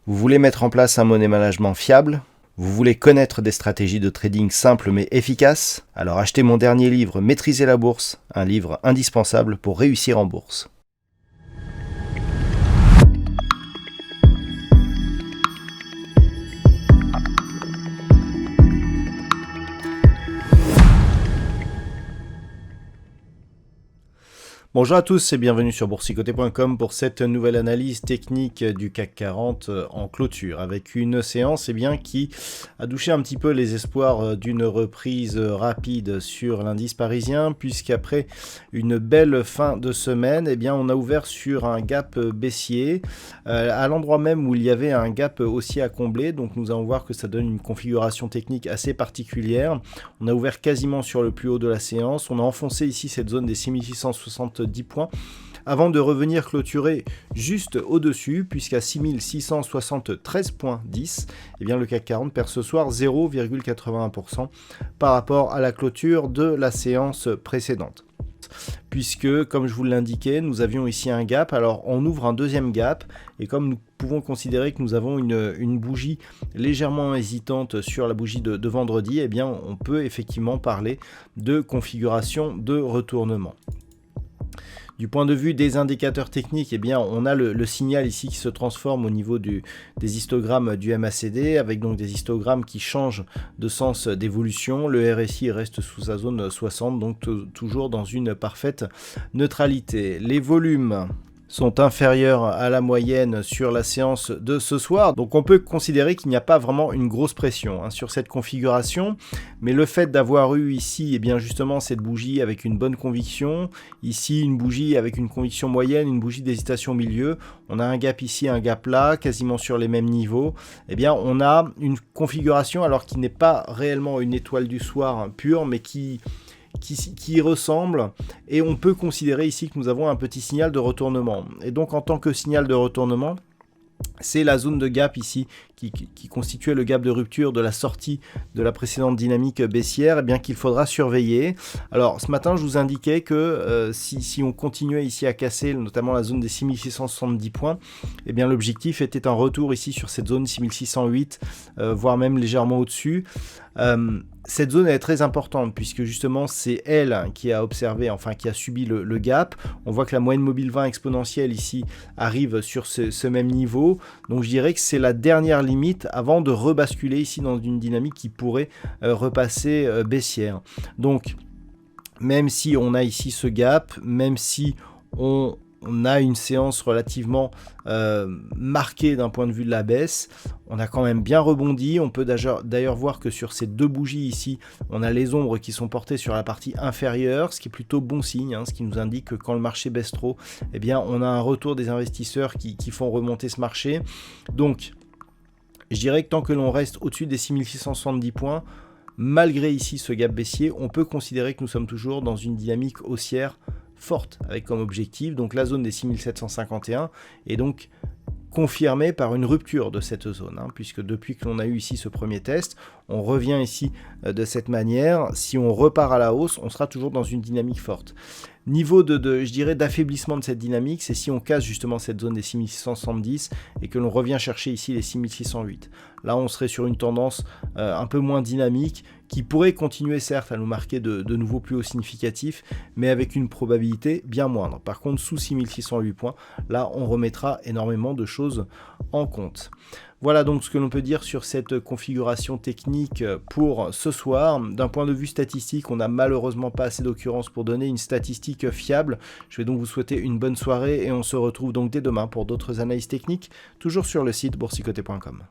Vous voulez mettre en place un money management fiable? Vous voulez connaître des stratégies de trading simples mais efficaces? Alors achetez mon dernier livre Maîtriser la bourse, un livre indispensable pour réussir en bourse. Bonjour à tous et bienvenue sur boursicoté.com pour cette nouvelle analyse technique du CAC 40 en clôture avec une séance qui a douché un petit peu les espoirs d'une reprise rapide sur l'indice parisien, puisqu'après une belle fin de semaine, on a ouvert sur un gap baissier à l'endroit même où il y avait un gap haussier à combler. Donc nous allons voir que ça donne une configuration technique assez particulière. On a ouvert quasiment sur le plus haut de la séance, on a enfoncé ici cette zone des 6670 points avant de revenir clôturer juste au-dessus, puisqu'à 6673,10, le CAC 40 perd ce soir 0,81% par rapport à la clôture de la séance précédente. Puisque, comme je vous l'indiquais, nous avions ici un gap, alors on ouvre un deuxième gap, et comme nous pouvons considérer que nous avons une bougie légèrement hésitante sur la bougie de vendredi, on peut effectivement parler de configuration de retournement. Du point de vue des indicateurs techniques, on a le signal ici qui se transforme au niveau des histogrammes du MACD, avec donc des histogrammes qui changent de sens d'évolution. Le RSI reste sous sa zone 60, donc toujours dans une parfaite neutralité. Les volumes sont inférieurs à la moyenne sur la séance de ce soir. Donc on peut considérer qu'il n'y a pas vraiment une grosse pression sur cette configuration, mais le fait d'avoir eu ici justement cette bougie avec une bonne conviction, ici une bougie avec une conviction moyenne, une bougie d'hésitation au milieu, on a un gap ici, un gap là, quasiment sur les mêmes niveaux, on a une configuration alors qui n'est pas réellement une étoile du soir pure, mais qui y ressemble, et on peut considérer ici que nous avons un petit signal de retournement. Et donc en tant que signal de retournement, c'est la zone de gap ici qui constituait le gap de rupture de la sortie de la précédente dynamique baissière, qu'il faudra surveiller. Alors ce matin je vous indiquais que si on continuait ici à casser notamment la zone des 6670 points, l'objectif était un retour ici sur cette zone 6608, voire même légèrement au-dessus. Cette zone est très importante puisque justement c'est elle qui a observé, qui a subi le gap. On voit que la moyenne mobile 20 exponentielle ici arrive sur ce même niveau. Donc je dirais que c'est la dernière limite avant de rebasculer ici dans une dynamique qui pourrait repasser baissière. Donc même si on a ici ce gap, même si on a une séance relativement marquée d'un point de vue de la baisse, on a quand même bien rebondi. On peut d'ailleurs voir que sur ces deux bougies ici, on a les ombres qui sont portées sur la partie inférieure, ce qui est plutôt bon signe, ce qui nous indique que quand le marché baisse trop, on a un retour des investisseurs qui font remonter ce marché. Donc je dirais que tant que l'on reste au-dessus des 6670 points, malgré ici ce gap baissier, on peut considérer que nous sommes toujours dans une dynamique haussière forte, avec comme objectif donc la zone des 6751, et donc confirmée par une rupture de cette zone, puisque depuis que l'on a eu ici ce premier test, on revient ici de cette manière. Si on repart à la hausse, on sera toujours dans une dynamique forte. Niveau je dirais d'affaiblissement de cette dynamique, c'est si on casse justement cette zone des 6670 et que l'on revient chercher ici les 6608. Là on serait sur une tendance un peu moins dynamique, qui pourrait continuer certes à nous marquer de nouveaux plus hauts significatifs, mais avec une probabilité bien moindre. Par contre sous 6608 points, là on remettra énormément de choses en compte. Voilà donc ce que l'on peut dire sur cette configuration technique pour ce soir. D'un point de vue statistique, on n'a malheureusement pas assez d'occurrences pour donner une statistique fiable. Je vais donc vous souhaiter une bonne soirée et on se retrouve donc dès demain pour d'autres analyses techniques, toujours sur le site boursicoté.com.